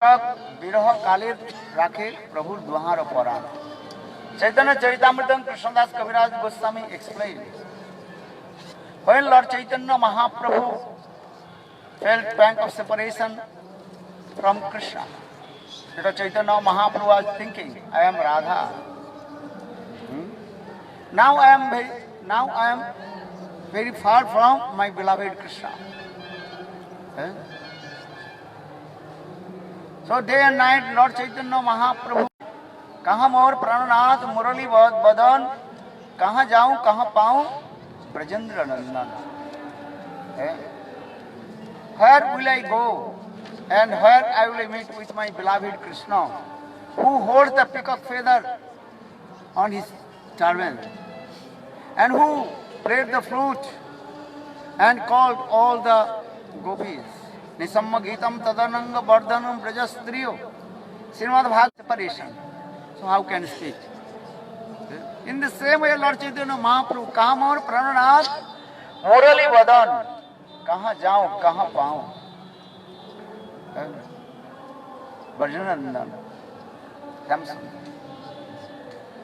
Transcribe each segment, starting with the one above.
विरह काले राखे प्रभु द्वार पराण चैतन्य चरितामृतम कृष्णदास कविराज Goswami explained when Lord Chaitanya Mahaprabhu felt pang of separation from Krishna, because Chaitanya Mahaprabhu was thinking, I am Radha. Now I am very far from my beloved Krishna. So day and night Lord Chaitanya Mahaprabhu, कहाँ मोर प्राणनाथ मुरली बदन, कहाँ जाऊं कहाँ पाऊं ब्रजेंद्र नंदन. Where will I go and where I will meet with my beloved Krishna, who holds the peacock feather on his turban and who played the flute and called all the gopis. Nisamma Gitam Tadananga Vardhanam Brajastriyo. Srimad Bhagavad separation. So how can I speak? In the same way, Lord Chaitanya Mahaprabhu, कहाँ मोर प्राणनाथ मुरली बदन, कहाँ जाऊं कहाँ पाऊं Brajnandan.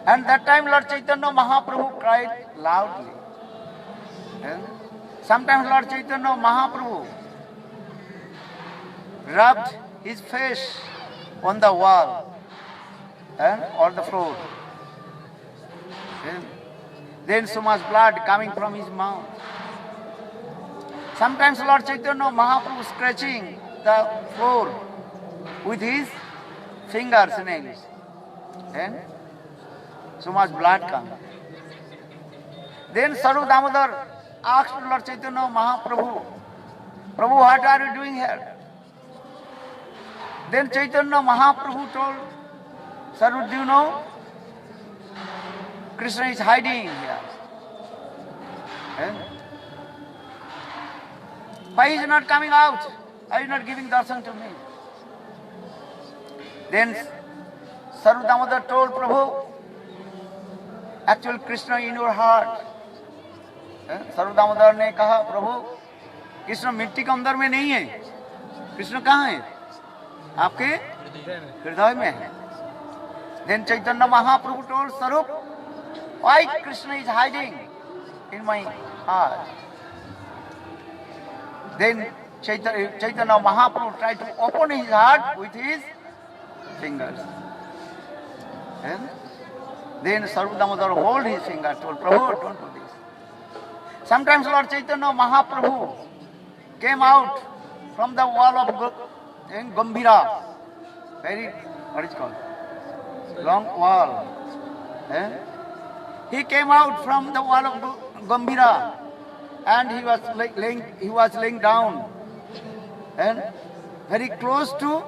And that time Lord Chaitanya Mahaprabhu cried loudly. Sometimes Lord Chaitanya Mahaprabhu rubbed his face on the wall or the floor. Then so much blood coming from his mouth. Sometimes Lord Chaitanya Mahaprabhu scratching the floor with his fingers and nails. And so much blood comes. Then Saru Damodar asked Lord Chaitanya Mahaprabhu, Prabhu, what are you doing here? Then Chaitanya Mahaprabhu told Saru, do you know? Krishna is hiding here. Why is he not coming out? Why is he not giving darshan to me? Then Saru Damodar told Prabhu, actually Krishna in your heart. Saru Damodar ने कहा, प्रभु कृष्ण मिट्टी के अंदर में नहीं है, कृष्ण कहाँ है? आपके हृदय में है. Then Chaitanya Mahaprabhu told Sarup, why Krishna is hiding in my heart? Then Chaitanya Mahaprabhu tried to open his heart with his fingers. Then Saru Damodar hold his finger, told Prabhu, don't do this. Sometimes Lord Chaitanya Mahaprabhu came out from the wall of Gambhira, very, what is called? Long wall. He came out from the wall of Gambhira and he was laying down and very close to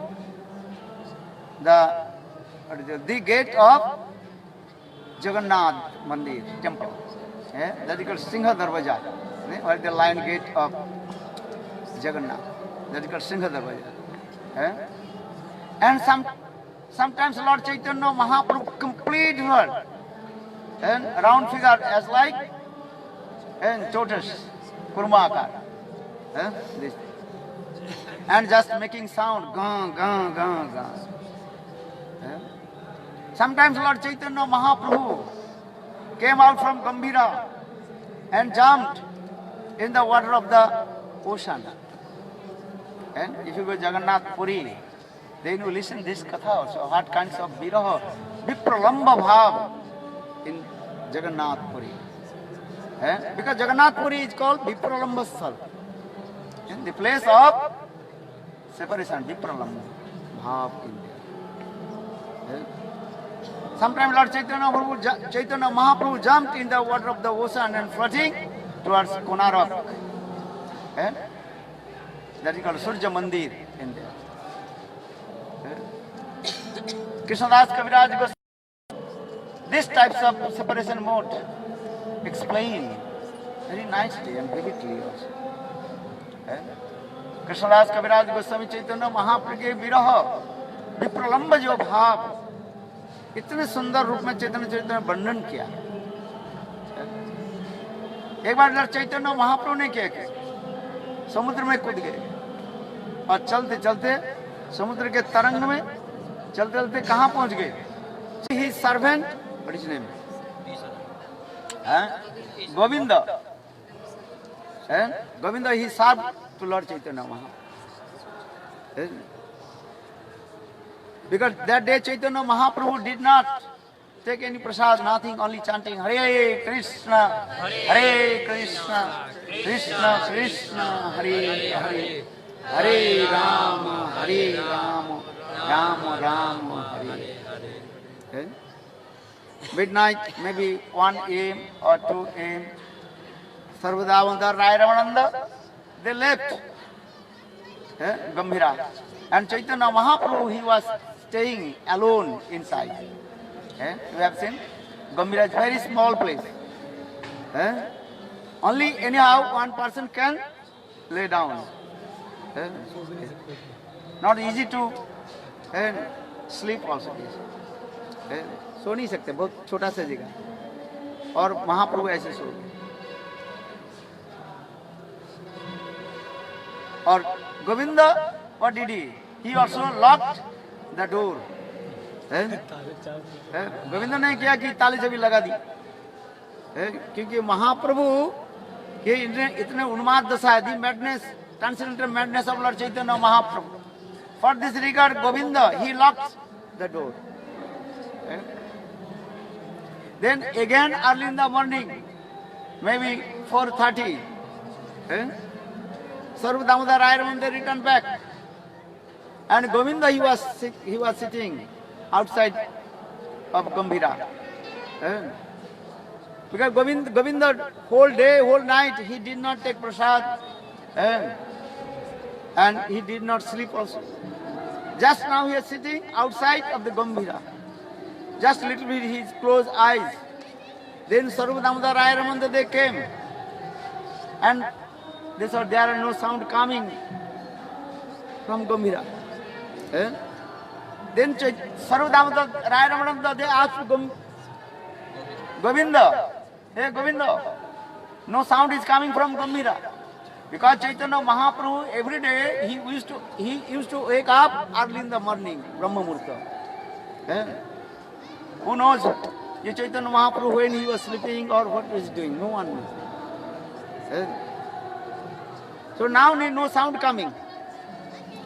the gate of Jagannath Mandir temple. That is called Singha Darwaja, or the lion gate of Jagannath. That is called Singha Darwaja. And sometimes Lord Chaitanya Mahaprabhu complete her and round figure as like and tortoise, kurma akar. This. And just making sound, gang, gang, gang, gang. Sometimes Lord Chaitanya Mahaprabhu came out from Gambhira and jumped in the water of the ocean. And if you go Jagannath Puri, then you listen this katha also, what kinds of viraha, vipralamba bhav in Jagannath Puri. Because Jagannath Puri is called Vipralamba Sthal, in the place of separation, Vipralamba bhav in there. Sometimes Lord Chaitanya Mahaprabhu jumped in the water of the ocean and floating towards Konarak. That is called Surya Mandir in there. Krishnadas Kaviraj Goswami, these types of separation mode explain very nicely and vividly also. Krishnadas Kaviraj Goswami Chaitanya Mahaprabhu के विरह विप्रलंब जो भाव इतने सुंदर रूप में चैतन्य चैतन्य वर्णन किया. एक बार लड़ चैतन्य महाप्रभु ने क्या किया, समुद्र में कूद गए और चलते चलते समुद्र के तरंग में चलते चलते कहाँ पहुंच गए? He servant, what is name? Govind, Govind he serve to lord Chaitanya Mahaprabhu. Because that day Chaitanya Mahaprabhu did not take any prasad, nothing, only chanting Hare Krishna, Hare Krishna, Krishna Krishna, Hare Hare, Hare Rama, Hare Rama, Rama Rama, Hare Hare. Midnight, maybe 1 a.m. or 2 a.m. Sarvadamodar Rai Ramananda, they left Gambhira. And Chaitanya Mahaprabhu, he was staying alone inside. You have seen? Gambhira is a very small place. Only anyhow one person can lay down. Not easy to sleep also. सो नहीं सकते, बहुत छोटा सा जगह, और महाप्रभु ऐसे सो गए. और Govind, what did he? He also locked the door. Govind ने क्या कि ताले चाबी लगा दी, क्योंकि महाप्रभु के इतने उन्माद दशा है, the madness, transcendental madness of lord Chaitanya Mahaprabhu. For this regard Govind, he locked the door. Then again early in the morning, maybe 4:30, Sarva Damodar Rai Ramananda returned back, and Govinda he was sitting outside of Gambhira. Because Govinda whole day, whole night he did not take prasad, and he did not sleep also. Just now he is sitting outside of the Gambhira. Just little bit his closed eyes. Then Sarva Damodar Rai Ramananda they came, and they saw there are no sound coming from Gambhira. Then Sarva Damodar Rai Ramananda they asked Govinda, hey Govinda, no sound is coming from Gambhira. Because Chaitanya Mahaprabhu every day he used to wake up early in the morning, Brahma Murta. Who knows? Chaitanya Mahaprabhu when he was sleeping or what was he doing? No one knows. So now no sound coming.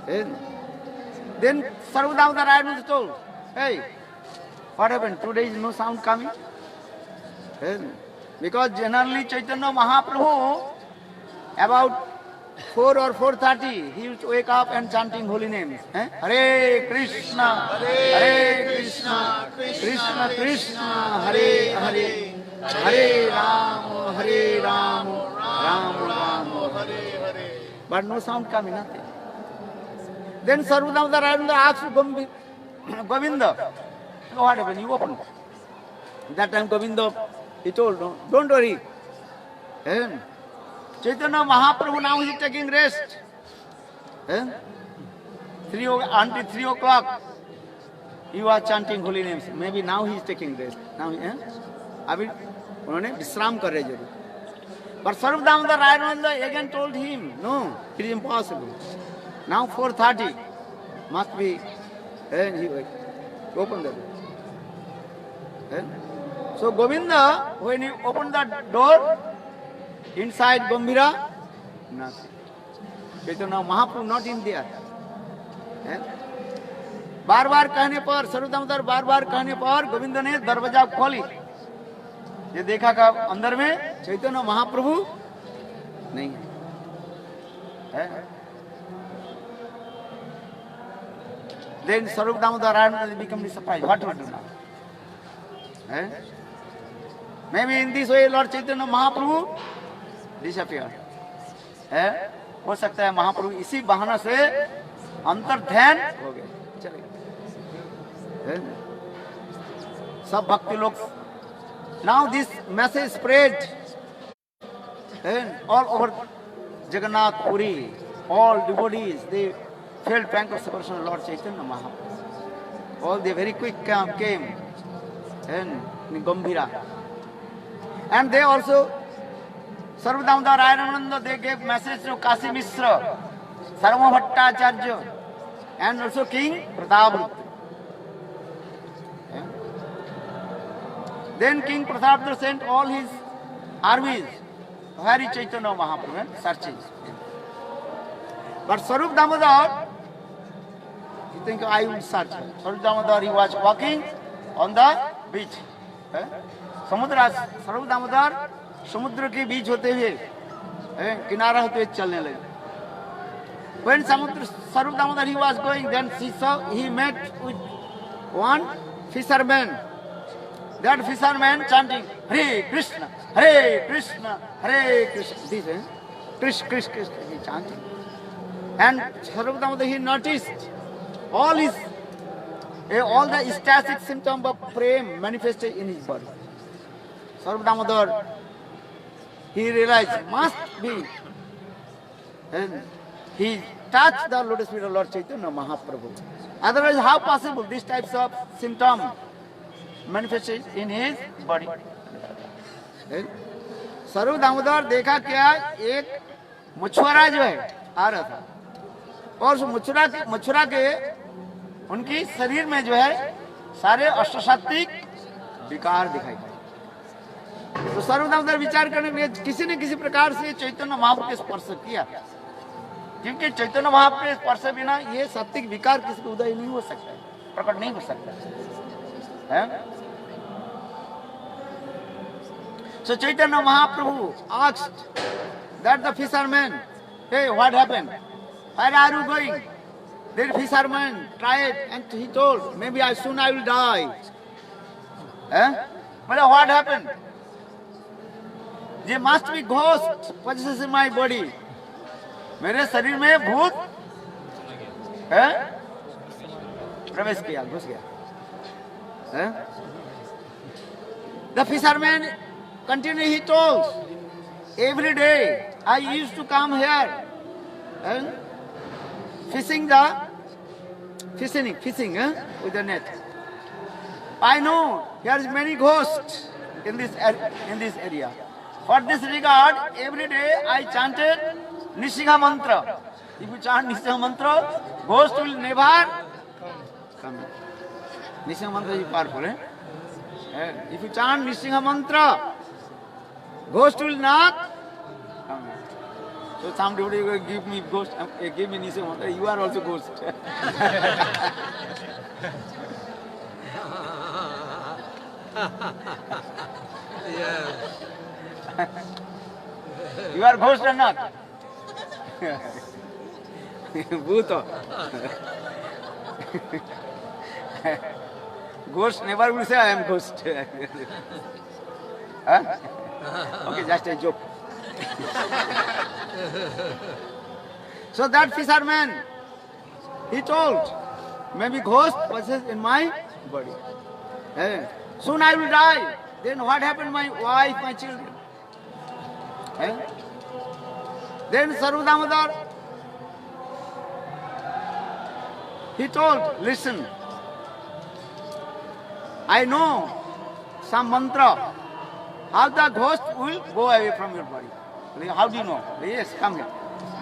Then Sarva Damodar Rai Ramananda told, hey, what happened? Today is no sound coming? Because generally Chaitanya Mahaprabhu about 4 or 4:30 he used to wake up and chanting holy names. Hare Krishna, Hare Krishna, Krishna Krishna, Hare Hare, Hare Rama, Hare Rama, Rama Rama, Hare Hare. But no sound coming, nothing. Then Sarva Damodar Rai Ramananda asked Govinda, what happened? You opened. That time Govinda, he told, no, don't worry. Chaitanya Mahaprabhu now is taking rest. Until 3 o'clock he was chanting holy names. Maybe now he is taking rest. Now अभी उन्होंने विश्राम कर रहे जरूर. But Sarva Damodar Rai Ramananda again told him, no, it is impossible. Now 4:30 must be. He opened the door. So Govinda, when he opened the door, inside Gambhira, nothing. Chaitanya Mahaprabhu not in there. बार बार कहने पर, सर्व दामोदर बार बार कहने पर गोविंद ने दरवाजा खोली. ये देखा का अंदर में चैतन्य महाप्रभु नहीं है. Then Sarva Damodar Rai Ramananda become surprised. What to do now? Maybe in this way Lord Chaitanya Mahaprabhu disappeared. हो सकता है महाप्रभु इसी बहाना से अंतर ध्यान हो गए, चले गए. सब भक्ति लोग. Now this message spread all over Jagannath Puri. All devotees they felt pang of separation of Lord Chaitanya Mahaprabhu. All they very quick came in Gambhira, and they also Sarva Damodar Rai Ramananda they gave message to Kasi Mishra, Sarva Bhattacharya, and also King Pratap. Then King Pratap sent all his armies. Where is Chaitanya Mahaprabhu? Searching. But Swarup Damodar, you think I will search. Swarup Damodar, he was walking on the beach. समुद्र स्वरूप दामोदर समुद्र के बीच होते हुए किनारा होते हुए चलने लगे. When Swarup Damodar he was going, then he met with one fisherman. That fisherman chanting Hare Krishna, Hare Krishna, Hare Krishna. This Krishna, Krishna, Krishna. He chanting. And Swarup Damodar he noticed all the ecstatic symptoms of prem manifested in his body. Swarup Damodar, he realized must be. And he touched the lotus feet of Lord Chaitanya Mahaprabhu. Otherwise, how possible these types of symptoms manifested in his body? स्वरूप दामोदर देखा क्या, एक मछुआरा जो है आ रहा था और उस मछुआरा के उनकी शरीर में जो है सारे अष्टसात्विक विकार दिखाई दिए. तो स्वरूप दामोदर विचार करने के लिए किसी न किसी प्रकार से चैतन्य महाप्रभु के स्पर्श किया, क्योंकि चैतन्य महाप्रभु के स्पर्श बिना ये सात्विक विकार किसी को उदय नहीं हो सकता, प्रकट नहीं हो सकता है. So Chaitanya Mahaprabhu asked that the fisherman, hey, what happened? Where are you going? The fisherman tried and he told, maybe soon I will die. But what happened? There must be ghost possessing my body. मेरे शरीर में भूत प्रवेश किया, घुस गया. The fisherman continued, he told, every day I used to come here and fishing with the net. I know there is many ghosts in this area. For this regard, every day I chanted Nishingha mantra. If you chant Nishingha mantra, ghost will never come. Nishingha mantra is powerful. If you chant Nishingha mantra, ghost will not come. So somebody will give me ghost, give me Nishingha mantra. You are also ghost. You are ghost or not? Bhuta. Ghost never will say I am ghost. Huh? Okay, just a joke. So that fisherman, he told, maybe ghost possesses in my body. Soon I will die. Then what happened to my wife, my children? Then Swarup Damodar, he told, listen, I know some mantra, how the ghost will go away from your body. How do you know? Yes, come here.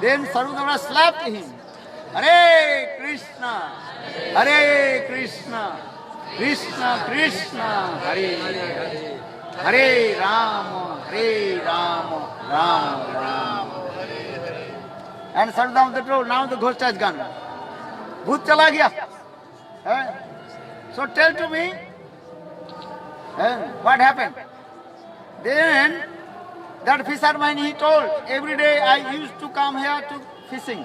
Then Swarup Damodar slapped him. Hare Krishna, Hare Krishna, Krishna Krishna, Hare Hare, Hare Rama, Hare Rama, Rama Rama. And Swarup Damodar told, now the ghost has gone. Bhut chala gaya. So tell to me, what happened? Then that fisherman, he told, every day I used to come here to fishing.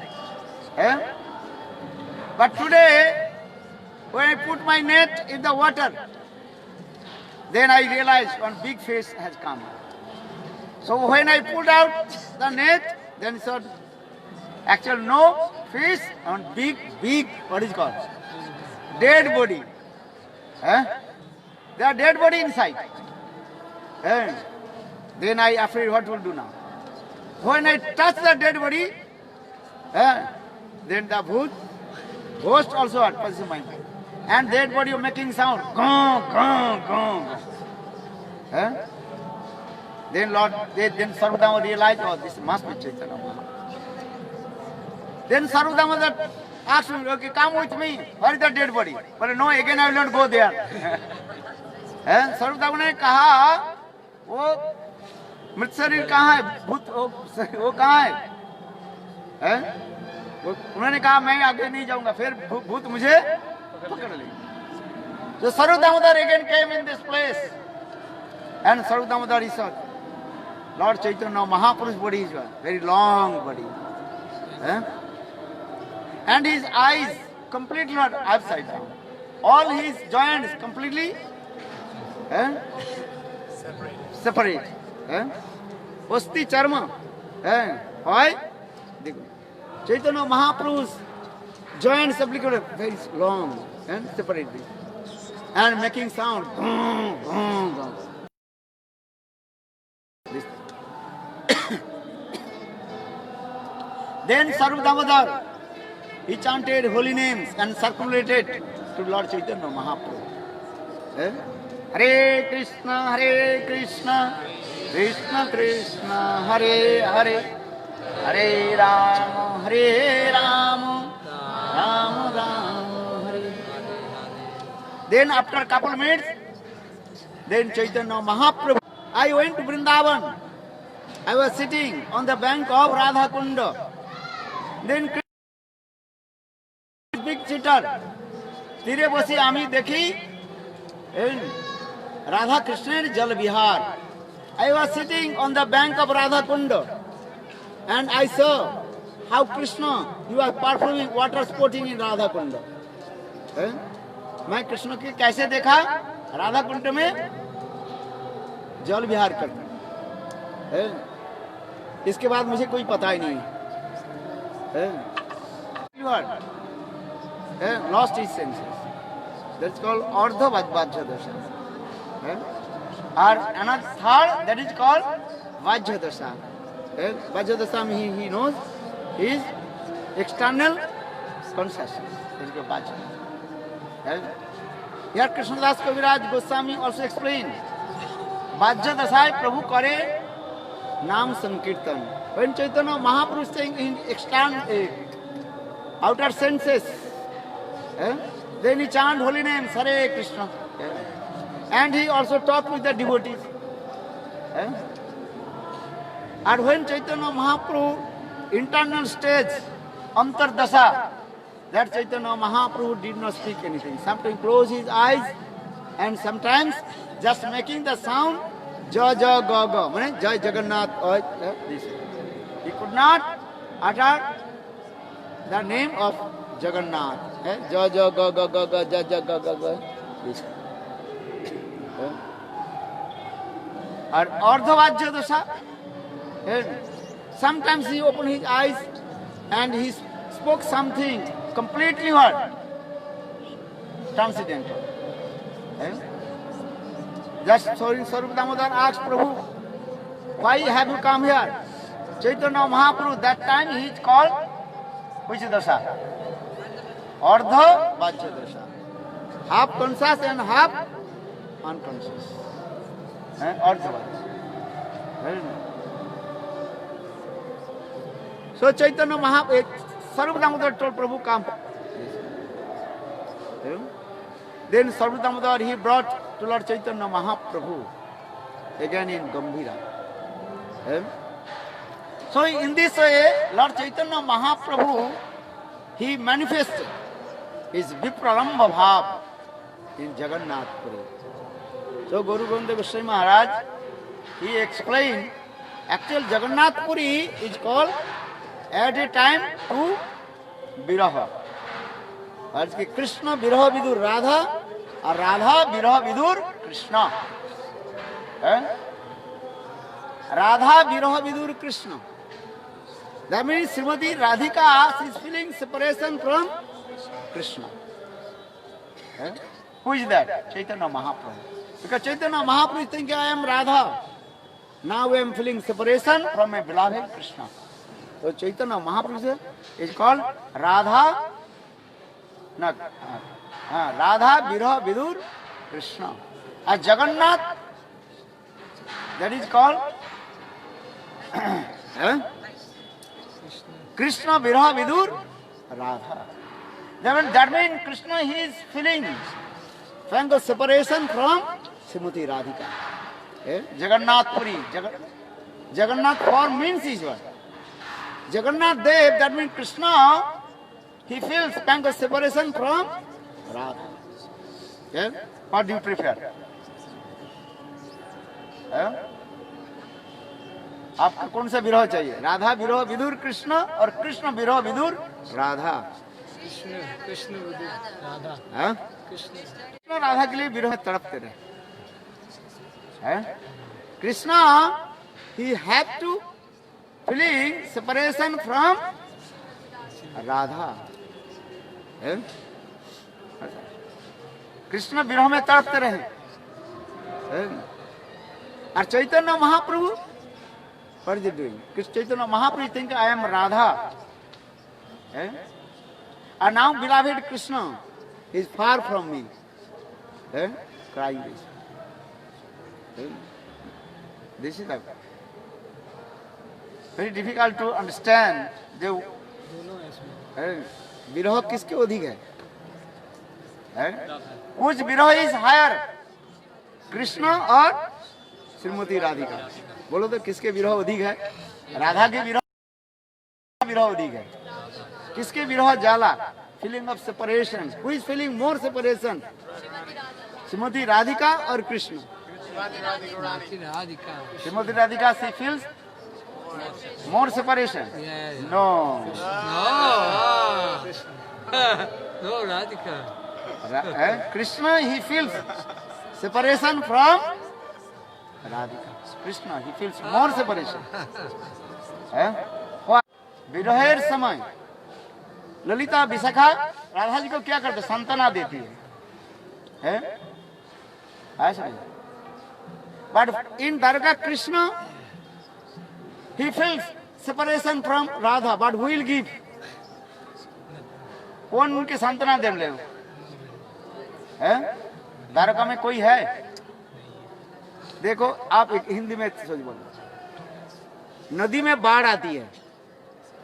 But today, when I put my net in the water, then I realized one big fish has come. So when I pulled out the net, then saw actually no fish and big, what is it called? Dead body. There are dead body inside. Then I afraid what will do now. When I touch the dead body, then the ghost also had possessed my mind. And dead body making sound. Gong, gong, gong. Then Swarup Damodar realized, oh, this must be Chaitanya Mahaprabhu. Then Swarup Damodar asked him, okay, come with me. Where is the dead body? But no, again I will not go there. स्वरूप ठाकुर ने कहा वो मृत शरीर कहाँ है, भूत वो कहाँ है? उन्होंने कहा मैं आगे नहीं जाऊंगा, फिर भूत मुझे पकड़ लेंगे. So Sarup Damodar again came in this place, and Sarup Damodar he saw Lord Chaitanya Mahapurush body is very long body, and his eyes completely not upside down, all his joints completely separate. Osti charma, why? Chaitanya Mahaprabhu's joints applicated very long and separate, and making sound. Then Sarup Damodar, he chanted holy names and circulated to Lord Chaitanya Mahaprabhu. Hare Krishna, Krishna Krishna, Hare Hare, Hare Rama, Rama Rama, Hare. Then after a couple of minutes, then Chaitanya Mahaprabhu, I went to Vrindavan. I was sitting on the bank of Radha Kunda. Then big cheater, तीरे बसी आमी देखी Radha Krishna Jal Vihar. I was sitting on the bank of Radha Kunda, and I saw how Krishna, he was performing water sporting in Radha Kunda. मैं कृष्ण की कैसे देखा राधा कुंड में जल विहार करते हैं. इसके बाद मुझे कोई पता ही नहीं है. Lost his senses. That's called Ardha Vajja Dasha. Or another third, that is called Vajja Dasha. Vajja Dasha he knows his external consciousness. That is called Vajja. Here Krishnadas Kaviraj Goswami also explained Vajja Dasha Prabhu Kare Nam Sankirtan. When Chaitanya Mahaprabhu saying in external outer senses, then he chant holy names, Hare Krishna. And he also talked with the devotees. And when Chaitanya Mahaprabhu internal stage, Antardasha, that Chaitanya Mahaprabhu did not speak anything. Sometimes close his eyes and sometimes just making the sound Ja Ja Ga Ga, Jai Jagannath. He could not utter the name of Jagannath. Ja Ja Ga Ga Ga Ga Ja Ja Ga Ga Ga. Or Ardhavajya Dasha. Sometimes he opened his eyes and he spoke something completely what? Transcendental. Just Sarup Damodar asked Prabhu, why have you come here? Chaitanya Mahaprabhu, that time he is called which Dasha? Ardha Vajja Dasha. Half conscious and half unconscious. Ardha Vajja. So Chaitanya Mahaprabhu, Sarup Damodar told Prabhu, come. Then Sarup Damodar he brought to Lord Chaitanya Mahaprabhu again in Gambhira. So in this way, Lord Chaitanya Mahaprabhu, he manifested his Vipralambha Bhav in Jagannath Puri. So Guru Govinda Goswami Maharaj, he explained, actual Jagannath Puri is called at a time to Viraha. As ki Krishna Viraha Vidur Radha, or Radha Viraha Vidur Krishna. Radha Viraha Vidur Krishna. That means Srimati Radhika is feeling separation from Krishna. Who is that? Chaitanya Mahaprabhu. Because Chaitanya Mahaprabhu is thinking, I am Radha. Now I am feeling separation from my beloved Krishna. So Chaitanya Mahaprabhu is called Radha, Radha Viraha Vidur Krishna. As Jagannath, that is called Krishna Viraha Vidur Radha. That means Krishna, he is feeling pang of separation from Srimati Radhika. Jagannath Puri. Jagannath form means is what? Jagannath Dev, that means Krishna, he feels pang of separation from Radha. Yeah? What do you prefer? आपको कौन सा विरह चाहिए? राधा विरह विदुर कृष्ण और कृष्ण विरह विदुर राधा? कृष्ण विदुर राधा। कृष्ण राधा के लिए विरह में तड़पते रहे। Krishna he have to feeling separation from Radha. Krishna विरह में तड़पते रहे। और Chaitanya Mahaprabhu, what is he doing? Chaitanya Mahaprabhu think I am Radha. And now beloved Krishna is far from me. Crying this. This is very difficult to understand. विरह किसके अधिक है? कुछ विरह इज हायर, कृष्ण और श्रीमती राधिका। बोलो तो किसके विरह अधिक है? राधा के विरह अधिक है। किसके विरह ज्यादा? Feeling of separation. Who is feeling more separation? Shrimati Radhika और Krishna. Shrimati Radhika she feels more separation. No no Radhika. Krishna he feels separation from Radhika. Krishna he feels more separation. विरहेर समय ललिता विशाखा राधा जी को क्या करते? सांत्वना देती है। ऐसा नहीं। But in Dwarka Krishna he feels separation from Radha, but who will give? कौन उनके सांत्वना दे ले? द्वारका में कोई है? देखो आप एक हिंदी में सोच बोलो। नदी में बाढ़ आती है।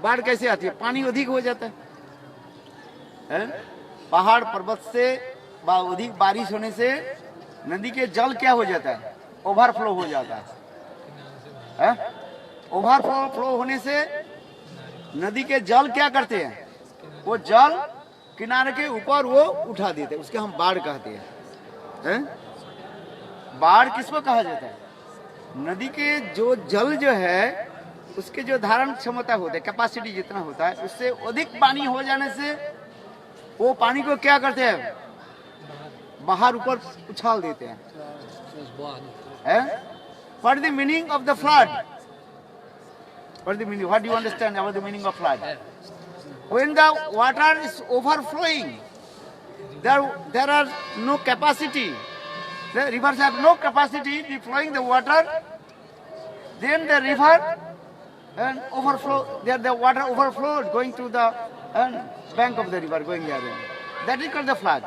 बाढ़ कैसे आती है? पानी अधिक हो जाता है। पहाड़ पर्वत से अधिक बारिश होने से नदी के जल क्या हो जाता है? ओवरफ्लो हो जाता है। ओवरफ्लो होने से नदी के जल क्या करते हैं? वो जल किनारे के ऊपर वो उठा देते हैं, उसके हम बाढ़ कहते हैं। बाढ़ किसको कहा जाता है? नदी के जो जल जो है उसके जो धारण क्षमता होता है, कैपेसिटी जितना होता है, उससे अधिक पानी हो जाने से वो पानी को क्या करते हैं? बाहर ऊपर उछाल देते हैं। What is the meaning of the flood? What is the meaning? What do you understand about the meaning of flood? When the water is overflowing, there are no capacity. The rivers have no capacity to flowing the water. Then the river and overflow. There the water overflowed going to the bank of the river going there. That is called the flood.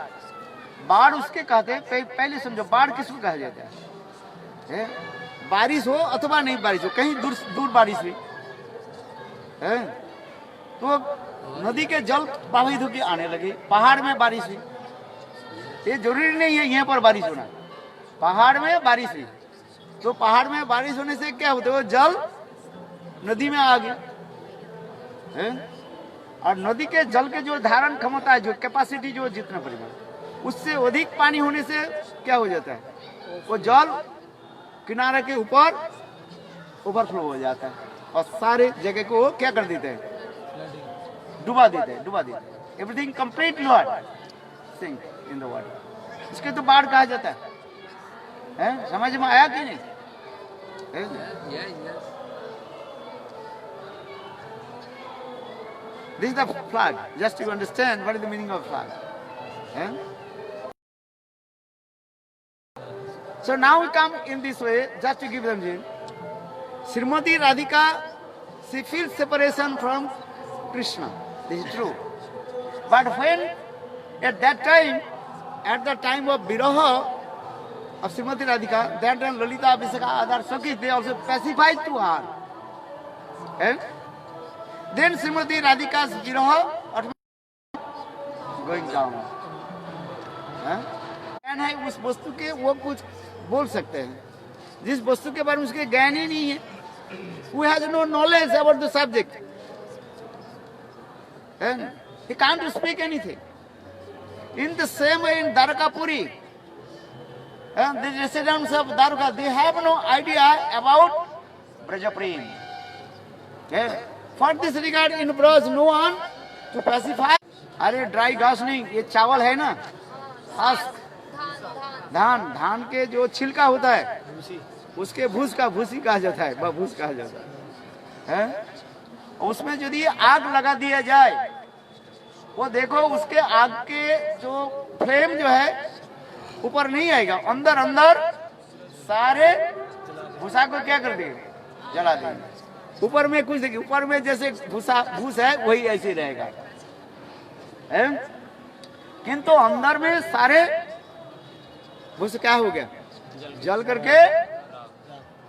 बाढ़ उसके कहते हैं। पहले समझो बाढ़ किसको कहा जाता है? बारिश हो अथवा नहीं बारिश हो, कहीं दूर बारिश हुई तो नदी के जल प्रवाहित होकर आने लगे। पहाड़ में बारिश हुई, ये जरूरी नहीं है यहाँ पर बारिश होना। पहाड़ में बारिश हुई तो पहाड़ में बारिश होने से क्या होता है? वो जल नदी में आ गए। और नदी के जल के जो धारण क्षमता है, जो कैपेसिटी, जो जितना परिमाण, उससे अधिक पानी होने से क्या हो जाता है? वो जल किनारे के ऊपर ओवरफ्लो हो जाता है और सारे जगह को क्या कर देते हैं? डुबा देते हैं। Everything complete lord sink in the water. इसके तो बाढ़ कहा जाता है। समझ में आया कि नहीं? This is the flood. Just to understand what is the meaning of flood. So now we come in this way, just to give them hint. Srimati Radhika, she feels separation from Krishna. This is true. But when at the time of Viraha of Srimati Radhika, that time Lalita, Vishakha, other Sakhis, they also pacified to her. Then Srimati Radhika's Viraha going down. ज्ञान है उस वस्तु के, वो कुछ बोल सकते हैं। जिस वस्तु के बारे में उसके ज्ञान ही नहीं है, who has no knowledge about the subject, and he can't speak anything. In the same way in Dwarkapuri, and the residents of Dwarka, they have no idea about Brajaprem. For this regard in Braj, no one to pacify. अरे dry घास नहीं, ये चावल है ना, husk, धान के जो छिलका होता है उसके भूस का भूसी कहा जाता है, भूस कहा जाता है। उसमें यदि आग लगा दिया जाए, वो देखो उसके आग के जो फ्लेम जो है ऊपर नहीं आएगा, अंदर अंदर सारे भूसा को क्या कर देगा, जला देगा। ऊपर में कुछ देखिए, ऊपर में जैसे भूस है वही ऐसे रहेगा, किंतु अंदर में सारे भूस क्या हो गया, जल करके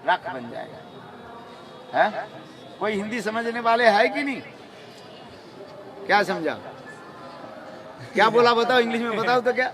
राख बन जाएगा। है कोई हिंदी समझने वाले है कि नहीं? क्या समझा, क्या बोला बताओ, इंग्लिश में बताओ तो क्या।